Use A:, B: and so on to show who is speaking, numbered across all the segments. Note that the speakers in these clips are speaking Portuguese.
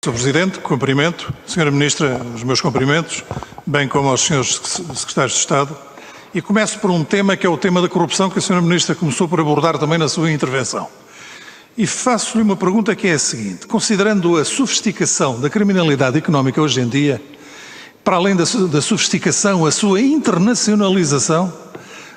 A: Sr. Presidente, cumprimento. Sra. Ministra, os meus cumprimentos, bem como aos Srs. Secretários de Estado. E começo por um tema que é o tema da corrupção, que a Sra. Ministra começou por abordar também na sua intervenção. E faço-lhe uma pergunta que é a seguinte: considerando a sofisticação da criminalidade económica hoje em dia, para além da sofisticação, a sua internacionalização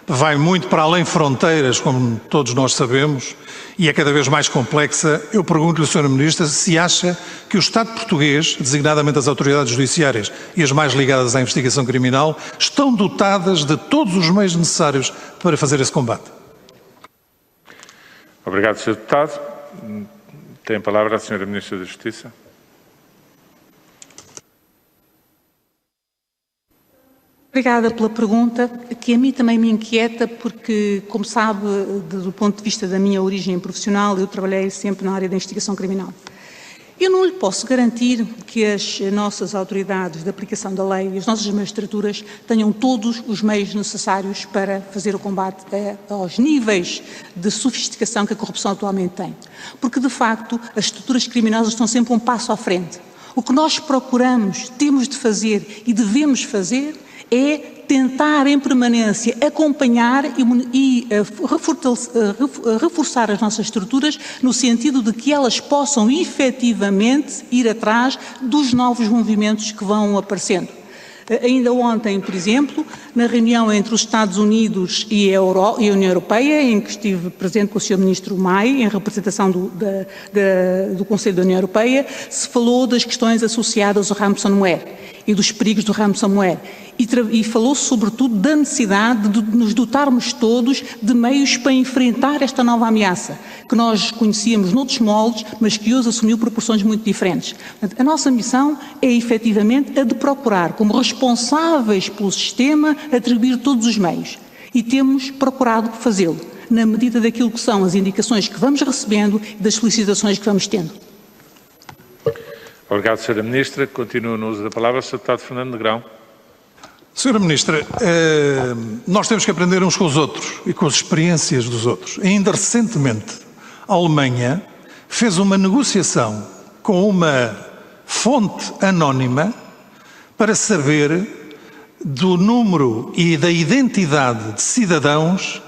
A: vai muito para além fronteiras, como todos nós sabemos, e é cada vez mais complexa. Eu pergunto-lhe, Sra. Ministra, se acha que o Estado português, designadamente as autoridades judiciárias e as mais ligadas à investigação criminal, estão dotadas de todos os meios necessários para fazer esse combate.
B: Obrigado, Sr. Deputado. Tem a palavra a Sra. Ministra da Justiça.
C: Obrigada pela pergunta, que a mim também me inquieta porque, como sabe, do ponto de vista da minha origem profissional, eu trabalhei sempre na área da investigação criminal. Eu não lhe posso garantir que as nossas autoridades de aplicação da lei e as nossas magistraturas tenham todos os meios necessários para fazer o combate aos níveis de sofisticação que a corrupção atualmente tem. Porque, de facto, as estruturas criminosas estão sempre um passo à frente. O que nós procuramos, temos de fazer e devemos fazer é tentar em permanência acompanhar e reforçar as nossas estruturas no sentido de que elas possam efetivamente ir atrás dos novos movimentos que vão aparecendo. Ainda ontem, por exemplo, na reunião entre os Estados Unidos e a União Europeia, em que estive presente com o Sr. Ministro May, em representação do Conselho da União Europeia, se falou das questões associadas ao ransomware e dos perigos do ransomware. E falou sobretudo da necessidade de nos dotarmos todos de meios para enfrentar esta nova ameaça, que nós conhecíamos noutros moldes, mas que hoje assumiu proporções muito diferentes. Portanto, a nossa missão é efetivamente a de procurar, como responsáveis pelo sistema, atribuir todos os meios. E temos procurado fazê-lo, na medida daquilo que são as indicações que vamos recebendo e das solicitações que vamos tendo.
B: Obrigado, Sra. Ministra. Continua no uso da palavra, Sr. Deputado Fernando Negrão.
A: Sra. Ministra, nós temos que aprender uns com os outros e com as experiências dos outros. Ainda recentemente, a Alemanha fez uma negociação com uma fonte anónima para saber do número e da identidade de cidadãos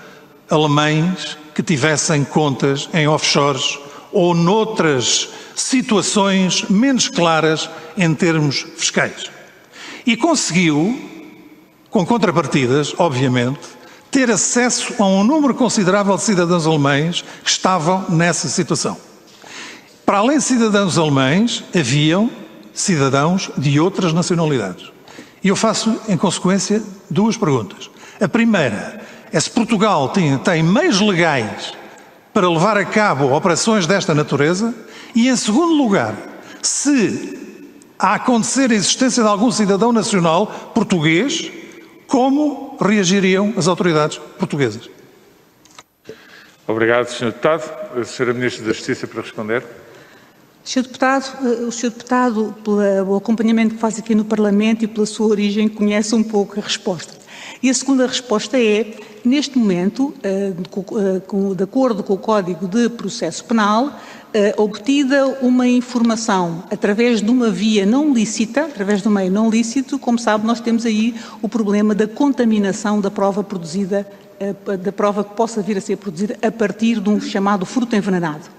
A: alemães que tivessem contas em offshores ou noutras situações menos claras em termos fiscais. E conseguiu, com contrapartidas, obviamente, ter acesso a um número considerável de cidadãos alemães que estavam nessa situação. Para além de cidadãos alemães, haviam cidadãos de outras nacionalidades. E eu faço, em consequência, duas perguntas. A primeira é se Portugal tem meios legais para levar a cabo operações desta natureza e, em segundo lugar, se a acontecer a existência de algum cidadão nacional português, como reagiriam as autoridades portuguesas?
B: Obrigado, Sr. Deputado. A Sra. Ministra da Justiça para responder.
C: Sr. Deputado, pelo acompanhamento que faz aqui no Parlamento e pela sua origem, conhece um pouco a resposta. E a segunda resposta é, neste momento, de acordo com o Código de Processo Penal, obtida uma informação através de uma via não lícita, através de um meio não lícito, como sabe, nós temos aí o problema da contaminação da prova produzida, da prova que possa vir a ser produzida a partir de um chamado fruto envenenado.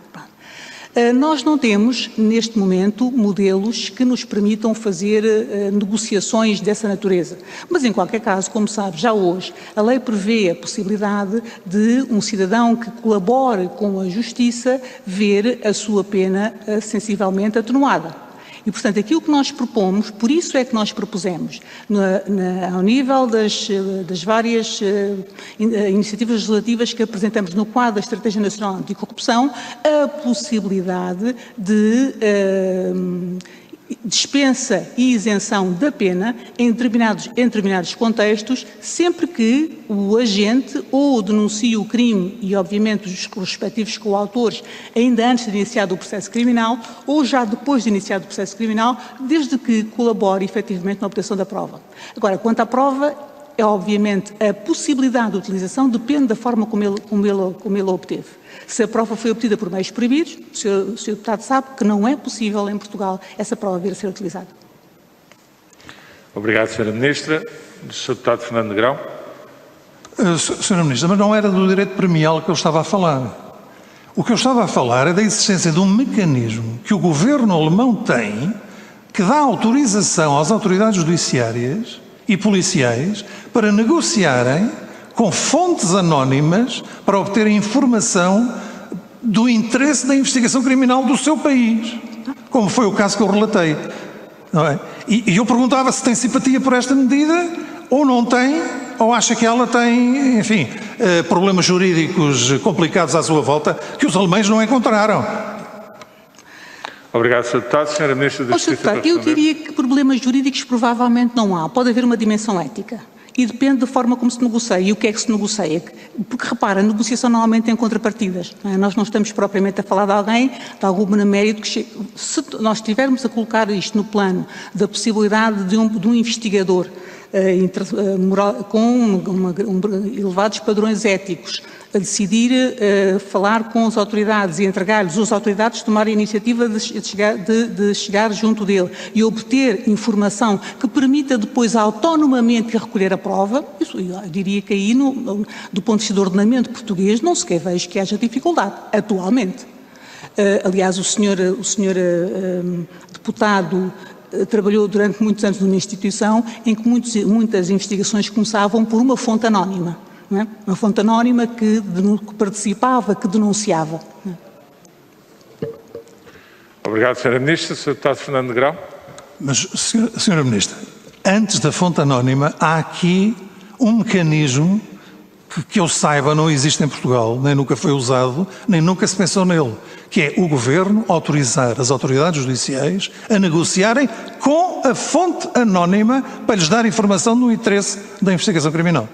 C: Nós não temos, neste momento, modelos que nos permitam fazer negociações dessa natureza. Mas, em qualquer caso, como sabe, já hoje, a lei prevê a possibilidade de um cidadão que colabore com a Justiça ver a sua pena sensivelmente atenuada. E, portanto, aquilo que nós propomos, por isso é que nós propusemos, ao nível das várias iniciativas legislativas que apresentamos no quadro da Estratégia Nacional Anticorrupção, a possibilidade de dispensa e isenção da pena em determinados contextos, sempre que o agente ou denuncie o crime e, obviamente, os respectivos coautores ainda antes de iniciado o processo criminal ou já depois de iniciado o processo criminal, desde que colabore efetivamente na obtenção da prova. Agora, quanto à prova, É, obviamente, a possibilidade de utilização depende da forma como ele a obteve. Se a prova foi obtida por meios proibidos, o Sr. Deputado sabe que não é possível em Portugal essa prova vir a ser utilizada.
B: Obrigado, Sra. Ministra. Sr. Deputado Fernando Negrão.
A: Sra. Ministra, mas não era do direito premial que eu estava a falar. O que eu estava a falar é da existência de um mecanismo que o governo alemão tem que dá autorização às autoridades judiciárias e policiais para negociarem com fontes anónimas para obterem informação do interesse da investigação criminal do seu país, como foi o caso que eu relatei. Não é? E eu perguntava se tem simpatia por esta medida ou não tem, ou acha que ela tem, enfim, problemas jurídicos complicados à sua volta que os alemães não encontraram.
B: Obrigado, Sr. Deputado. Sra. Ministra da Justiça, para responder.
C: Eu diria que problemas jurídicos provavelmente não há. Pode haver uma dimensão ética. E depende da forma como se negocia e o que é que se negocia. Porque, repara, a negociação normalmente tem contrapartidas. Não é? Nós não estamos propriamente a falar de alguém, de algum mérito que chega. Se nós estivermos a colocar isto no plano da possibilidade de um investigador com elevados padrões éticos a decidir falar com as autoridades e entregar-lhes as autoridades tomar a iniciativa de chegar junto dele e obter informação que permita depois autonomamente recolher a prova, isso, eu diria que aí, do ponto de vista do ordenamento português, não sequer vejo que haja dificuldade, atualmente. Aliás, o senhor deputado trabalhou durante muitos anos numa instituição em que muitas investigações começavam por uma fonte anónima. Não é? Uma fonte anónima que participava, que denunciava.
B: Obrigado, Sra. Ministra. Sr. Deputado Fernando Negrão.
A: Mas, Sra. Ministra, antes da fonte anónima, há aqui um mecanismo que eu saiba não existe em Portugal, nem nunca foi usado, nem nunca se pensou nele, que é o Governo autorizar as autoridades judiciais a negociarem com a fonte anónima para lhes dar informação no interesse da investigação criminal.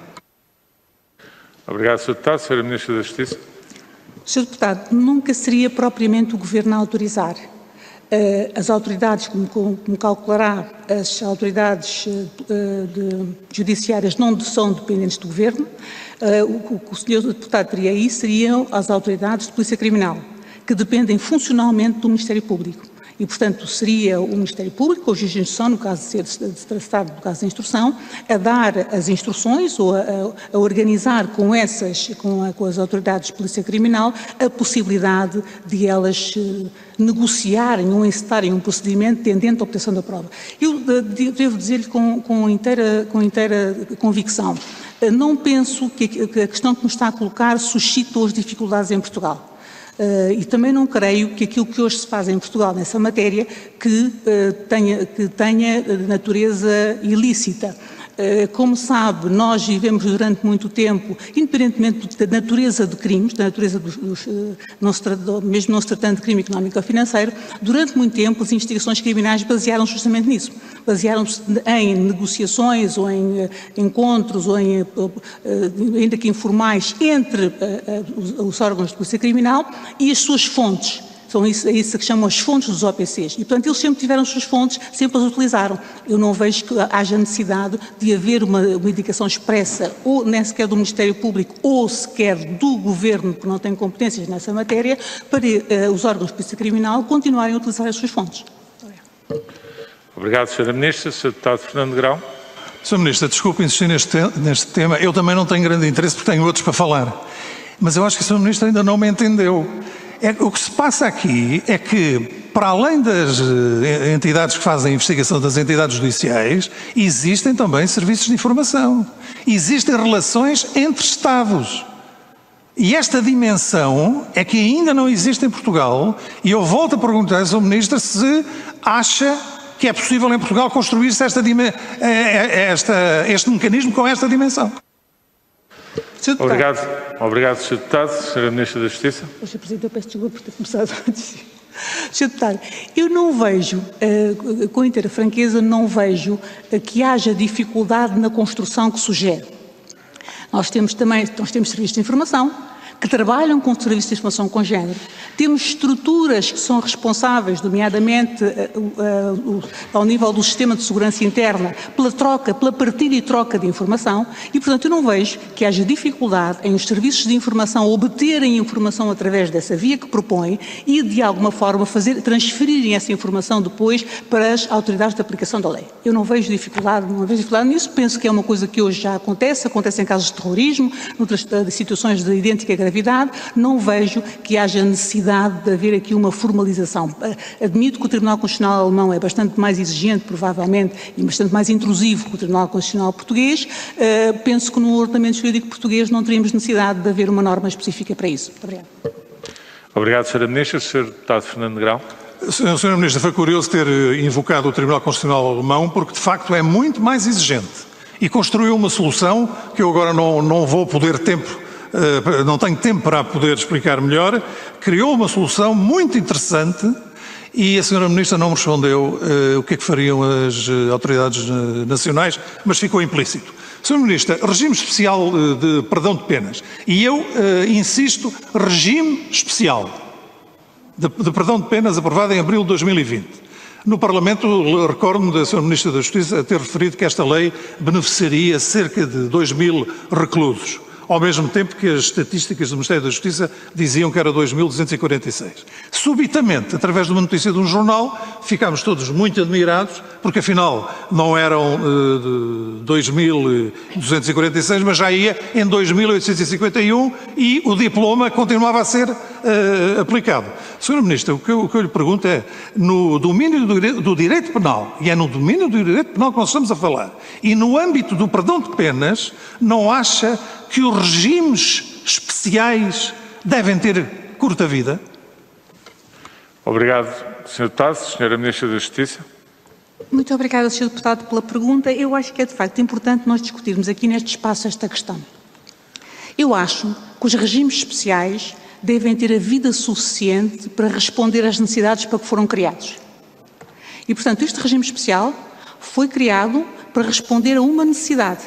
B: Obrigado, Sr. Deputado. Sra. Ministra da Justiça.
C: Sr. Deputado, nunca seria propriamente o Governo a autorizar. As autoridades, como calculará, as autoridades judiciárias não são dependentes do Governo. O que o Sr. Deputado teria aí seriam as autoridades de Polícia Criminal, que dependem funcionalmente do Ministério Público. E, portanto, seria o Ministério Público, ou o juiz de instrução, no caso de ser tratado do caso de instrução, a dar as instruções ou a organizar com as autoridades de polícia criminal a possibilidade de elas negociarem ou encetarem um procedimento tendente à obtenção da prova. Eu devo dizer-lhe com inteira convicção, não penso que a questão que nos está a colocar suscite hoje dificuldades em Portugal. E também não creio que aquilo que hoje se faz em Portugal nessa matéria que tenha natureza ilícita. Como sabe, nós vivemos durante muito tempo, independentemente da natureza de crimes, da natureza mesmo não se tratando de crime económico ou financeiro, durante muito tempo as investigações criminais basearam-se justamente nisso. Basearam-se em negociações ou em encontros, ou ainda que informais, entre os órgãos de polícia criminal e as suas fontes. São isso que chamam as fontes dos OPCs. E, portanto, eles sempre tiveram as suas fontes, sempre as utilizaram. Eu não vejo que haja necessidade de haver uma indicação expressa, ou nem sequer do Ministério Público, ou sequer do Governo, que não tem competências nessa matéria, para os órgãos de polícia criminal continuarem a utilizar as suas fontes.
B: Obrigado, Sra. Ministra. Sr. Deputado Fernando Negrão.
A: Sr. Ministra, desculpe insistir neste tema. Eu também não tenho grande interesse porque tenho outros para falar. Mas eu acho que a Sra. Ministra ainda não me entendeu. O que se passa aqui é que, para além das entidades que fazem a investigação das entidades judiciais, existem também serviços de informação. Existem relações entre Estados. E esta dimensão é que ainda não existe em Portugal, e eu volto a perguntar à Sra. Ministra se acha que é possível em Portugal construir-se este mecanismo com esta dimensão.
B: Obrigado, Sr. Deputado. Sra. Ministra da Justiça.
C: Sr. Presidente, eu peço desculpa por ter começado a dizer. Sr. Deputado, eu não vejo, com inteira franqueza, não vejo que haja dificuldade na construção que sugere. Nós temos serviços de informação, que trabalham com serviços de informação com género. Temos estruturas que são responsáveis, nomeadamente ao nível do sistema de segurança interna, pela partilha e troca de informação e, portanto, eu não vejo que haja dificuldade em os serviços de informação obterem informação através dessa via que propõem e, de alguma forma, transferirem essa informação depois para as autoridades de aplicação da lei. Eu não vejo dificuldade nisso, penso que é uma coisa que hoje já acontece em casos de terrorismo, noutras situações de idêntica gravidade, não vejo que haja necessidade de haver aqui uma formalização. Admito que o Tribunal Constitucional alemão é bastante mais exigente, provavelmente, e bastante mais intrusivo que o Tribunal Constitucional português. Penso que no ordenamento jurídico português não teríamos necessidade de haver uma norma específica para isso. Muito obrigada.
B: Obrigado, Sra. Ministra. Sr. Deputado Fernando Negrão.
A: Sr. Ministro, foi curioso ter invocado o Tribunal Constitucional alemão porque, de facto, é muito mais exigente e construiu uma solução que eu agora não vou poder não tenho tempo para poder explicar melhor, criou uma solução muito interessante e a Sra. Ministra não me respondeu o que é que fariam as autoridades nacionais, mas ficou implícito. Sra. Ministra, regime especial de perdão de penas. E eu insisto, regime especial de perdão de penas aprovado em abril de 2020. No Parlamento, recordo-me da Sra. Ministra da Justiça ter referido que esta lei beneficiaria cerca de 2.000 reclusos, ao mesmo tempo que as estatísticas do Ministério da Justiça diziam que era 2.246. Subitamente, através de uma notícia de um jornal, ficámos todos muito admirados, porque afinal não eram 2.246, mas já ia em 2.851 e o diploma continuava a ser aplicado. Sra. Ministra, o que eu lhe pergunto é, no domínio do direito penal, e é no domínio do direito penal que nós estamos a falar, e no âmbito do perdão de penas, não acha que os regimes especiais devem ter curta vida?
B: Obrigado, Sr. Deputado. Sra. Ministra da Justiça.
C: Muito obrigada, Sr. Deputado, pela pergunta. Eu acho que é, de facto, importante nós discutirmos aqui neste espaço esta questão. Eu acho que os regimes especiais devem ter a vida suficiente para responder às necessidades para que foram criados. E, portanto, este regime especial foi criado para responder a uma necessidade.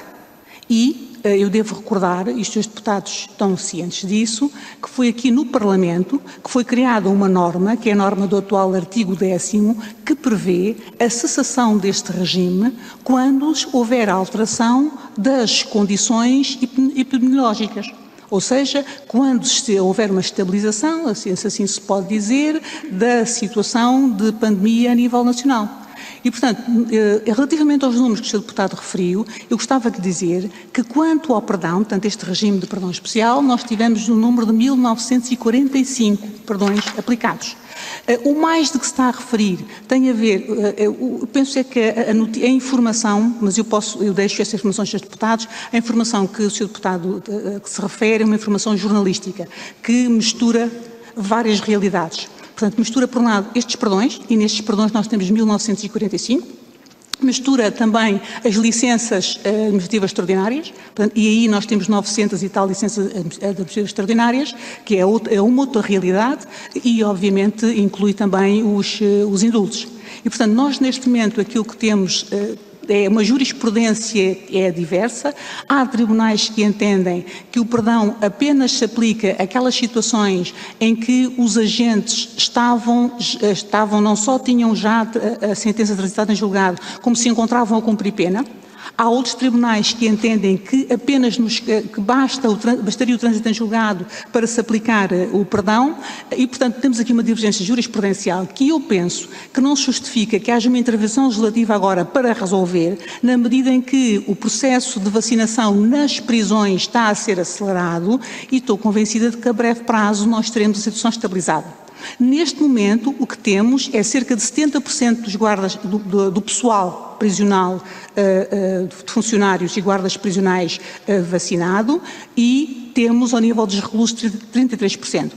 C: E eu devo recordar, e os senhores deputados estão cientes disso, que foi aqui no Parlamento que foi criada uma norma, que é a norma do atual artigo 10º, que prevê a cessação deste regime quando houver alteração das condições epidemiológicas. Ou seja, quando houver uma estabilização, se assim se pode dizer, da situação de pandemia a nível nacional. E, portanto, relativamente aos números que o Sr. Deputado referiu, eu gostava de dizer que quanto ao perdão, portanto, este regime de perdão especial, nós tivemos um número de 1945 perdões aplicados. O mais de que se está a referir tem a ver, eu penso é que a informação, mas eu deixo essa informação aos Srs. Deputados, a informação que o Sr. Deputado que se refere é uma informação jornalística, que mistura várias realidades. Portanto, mistura, por um lado, estes perdões, e nestes perdões nós temos 1945, mistura também as licenças administrativas extraordinárias, portanto, e aí nós temos 900 e tal licenças administrativas extraordinárias, que é uma outra realidade, e obviamente inclui também os indultos. E, portanto, nós neste momento aquilo que temos é uma jurisprudência diversa. Há tribunais que entendem que o perdão apenas se aplica àquelas situações em que os agentes não só tinham já a sentença transitada em julgado, como se encontravam a cumprir pena. Há outros tribunais que entendem que apenas bastaria o trânsito em julgado para se aplicar o perdão e, portanto, temos aqui uma divergência jurisprudencial que eu penso que não se justifica que haja uma intervenção legislativa agora para resolver, na medida em que o processo de vacinação nas prisões está a ser acelerado e estou convencida de que a breve prazo nós teremos a situação estabilizada. Neste momento, o que temos é cerca de 70% dos guardas, do pessoal prisional, de funcionários e guardas prisionais vacinado e temos, ao nível dos reclusos, 33%.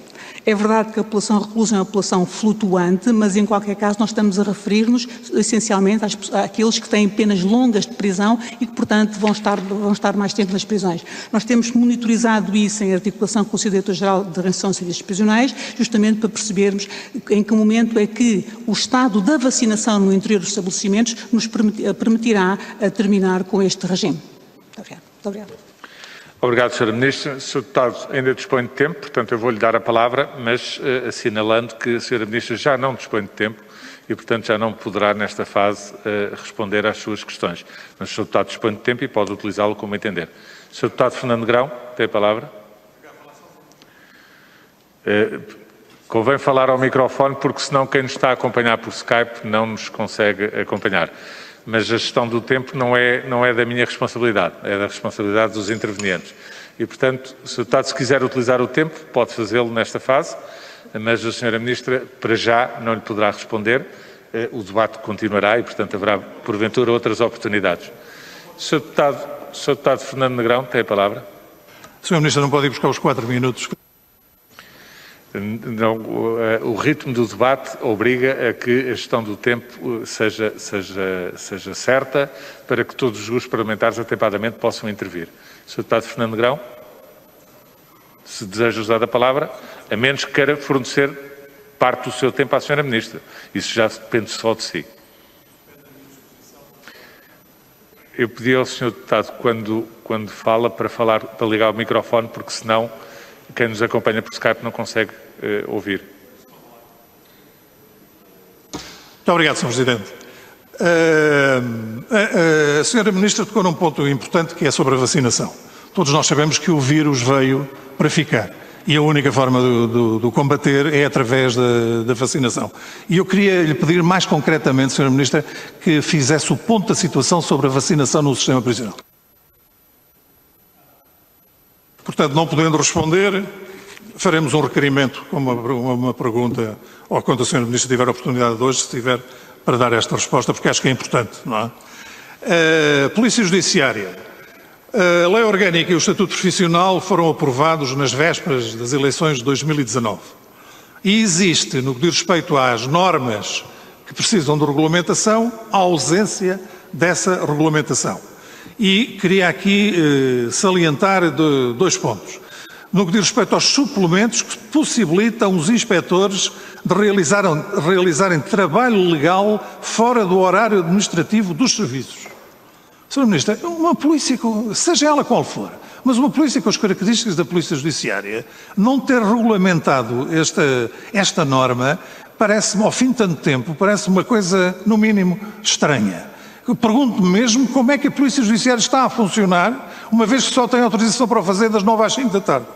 C: É verdade que a população reclusa é uma população flutuante, mas em qualquer caso nós estamos a referir-nos essencialmente àqueles que têm penas longas de prisão e que, portanto, vão estar mais tempo nas prisões. Nós temos monitorizado isso em articulação com o Diretor-Geral de Redenção de Serviços Prisionais, justamente para percebermos em que momento é que o estado da vacinação no interior dos estabelecimentos nos permitirá terminar com este regime. Muito obrigada. Muito obrigada.
B: Obrigado, Sr. Ministro. O Sr. Deputado ainda dispõe de tempo, portanto eu vou-lhe dar a palavra, mas assinalando que a Sra. Ministra já não dispõe de tempo e, portanto, já não poderá, nesta fase, responder às suas questões. Mas o Sr. Deputado dispõe de tempo e pode utilizá-lo como entender. Sr. Deputado Fernando Negrão, tem a palavra. Convém falar ao microfone, porque senão quem nos está a acompanhar por Skype não nos consegue acompanhar. Mas a gestão do tempo não é da minha responsabilidade, é da responsabilidade dos intervenientes. E, portanto, Sr. Deputado, se quiser utilizar o tempo, pode fazê-lo nesta fase, mas a Sra. Ministra, para já, não lhe poderá responder. O debate continuará e, portanto, haverá, porventura, outras oportunidades. Sr. Deputado Fernando Negrão, tem a palavra.
A: Sr. Ministro, não pode ir buscar os 4 minutos.
B: Não, o ritmo do debate obriga a que a gestão do tempo seja certa para que todos os grupos parlamentares atempadamente possam intervir. Sr. Deputado Fernando Negrão, se deseja usar a palavra, a menos que queira fornecer parte do seu tempo à Sra. Ministra. Isso já depende só de si. Eu pedi ao Sr. Deputado, quando fala, para ligar o microfone, porque senão quem nos acompanha por Skype não consegue ouvir.
A: Muito obrigado, Sr. Presidente. A Sra. Ministra tocou num ponto importante, que é sobre a vacinação. Todos nós sabemos que o vírus veio para ficar e a única forma de o combater é através da vacinação. E eu queria lhe pedir mais concretamente, Sra. Ministra, que fizesse o ponto da situação sobre a vacinação no sistema prisional. Portanto, não podendo responder, faremos um requerimento com uma pergunta, ou quando a Sra. Ministra tiver a oportunidade de hoje, se tiver, para dar esta resposta, porque acho que é importante, não é? Polícia Judiciária. A Lei Orgânica e o Estatuto Profissional foram aprovados nas vésperas das eleições de 2019. E existe, no que diz respeito às normas que precisam de regulamentação, a ausência dessa regulamentação. E queria aqui salientar 2 pontos. No que diz respeito aos suplementos que possibilitam os inspectores de realizarem trabalho legal fora do horário administrativo dos serviços. Sr. Ministra, uma polícia, seja ela qual for, mas uma polícia com as características da Polícia Judiciária, não ter regulamentado esta norma, parece-me, ao fim de tanto tempo, parece uma coisa, no mínimo, estranha. Pergunto-me mesmo como é que a Polícia Judiciária está a funcionar, uma vez que só tem autorização para o fazer das 9 às 5 da tarde.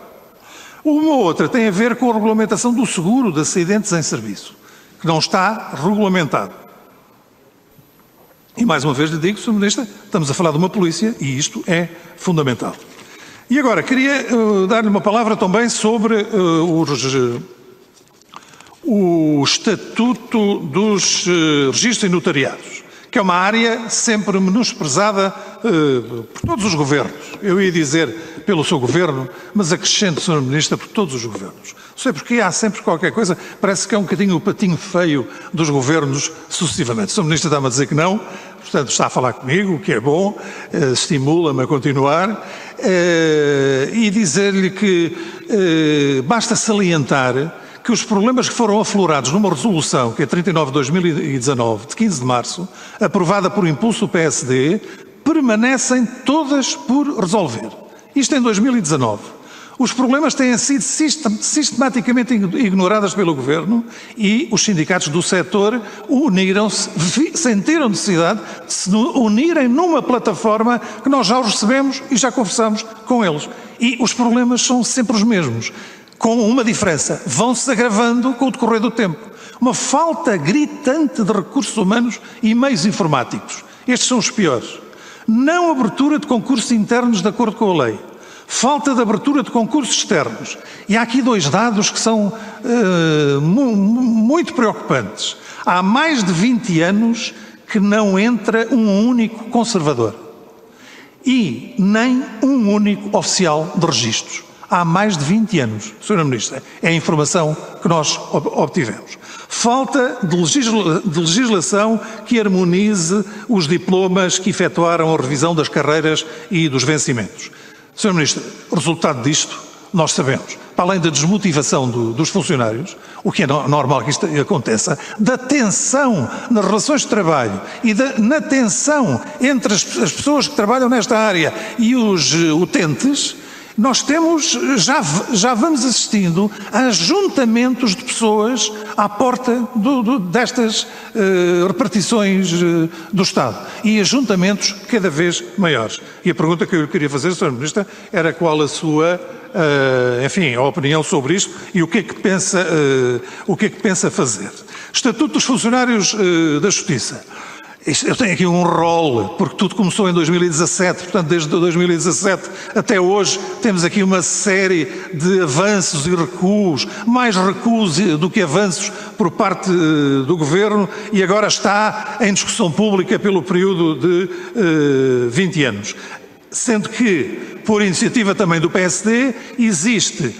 A: Uma outra tem a ver com a regulamentação do seguro de acidentes em serviço, que não está regulamentado. E mais uma vez lhe digo, Sr. Ministro, estamos a falar de uma polícia e isto é fundamental. E agora, queria dar-lhe uma palavra também sobre o Estatuto dos Registros e Notariados, que é uma área sempre menosprezada por todos os governos. Eu ia dizer pelo seu governo, mas acrescento, Sr. Ministro, por todos os governos. Não sei porque há sempre qualquer coisa, parece que é um bocadinho o patinho feio dos governos sucessivamente. O Sr. Ministro está-me a dizer que não, portanto está a falar comigo, o que é bom, estimula-me a continuar, e dizer-lhe que basta salientar que os problemas que foram aflorados numa resolução, que é 39/2019, de 15 de março, aprovada por impulso do PSD, permanecem todas por resolver. Isto em 2019. Os problemas têm sido sistematicamente ignorados pelo Governo e os sindicatos do setor uniram-se, sentiram necessidade de se unirem numa plataforma que nós já os recebemos e já conversamos com eles. E os problemas são sempre os mesmos, com uma diferença, vão-se agravando com o decorrer do tempo. Uma falta gritante de recursos humanos e meios informáticos. Estes são os piores. Não abertura de concursos internos de acordo com a lei. Falta de abertura de concursos externos. E há aqui 2 dados que são muito preocupantes. Há mais de 20 anos que não entra um único conservador. E nem um único oficial de registros. Há mais de 20 anos, Sra. Ministra. É a informação que nós obtivemos. Falta de legislação que harmonize os diplomas que efetuaram a revisão das carreiras e dos vencimentos. Sr. Ministro, o resultado disto, nós sabemos, para além da desmotivação dos funcionários, o que é normal que isto aconteça, da tensão nas relações de trabalho e na tensão entre as pessoas que trabalham nesta área e os utentes, Nós temos, já vamos assistindo a ajuntamentos de pessoas à porta destas repartições do Estado e ajuntamentos cada vez maiores. E a pergunta que eu queria fazer, Sr. Ministro, era qual a sua, enfim, a opinião sobre isto e o que é que pensa fazer. Estatuto dos Funcionários da Justiça. Eu tenho aqui um rol, porque tudo começou em 2017, portanto, desde 2017 até hoje, temos aqui uma série de avanços e recuos, mais recuos do que avanços por parte do Governo, e agora está em discussão pública pelo período de 20 anos. Sendo que, por iniciativa também do PSD, existe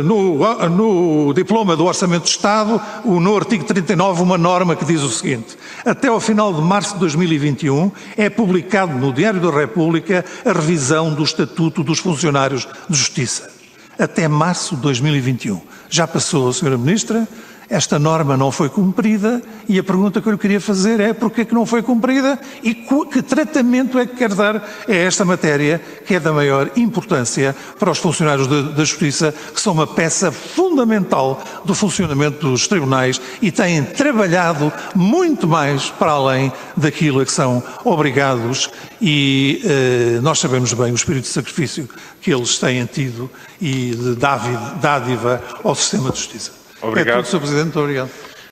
A: no diploma do Orçamento de Estado, no artigo 39, uma norma que diz o seguinte: até ao final de março de 2021 é publicado no Diário da República a revisão do Estatuto dos Funcionários de Justiça. Até março de 2021. Já passou, Sra. Ministra, esta norma não foi cumprida e a pergunta que eu lhe queria fazer é porquê é que não foi cumprida e que tratamento é que quer dar a esta matéria, que é da maior importância para os funcionários da Justiça, que são uma peça fundamental do funcionamento dos tribunais e têm trabalhado muito mais para além daquilo a que são obrigados e nós sabemos bem o espírito de sacrifício que eles têm tido e de dádiva ao sistema de justiça.
B: Obrigado.
A: É tudo, Sr. Presidente. Muito obrigado.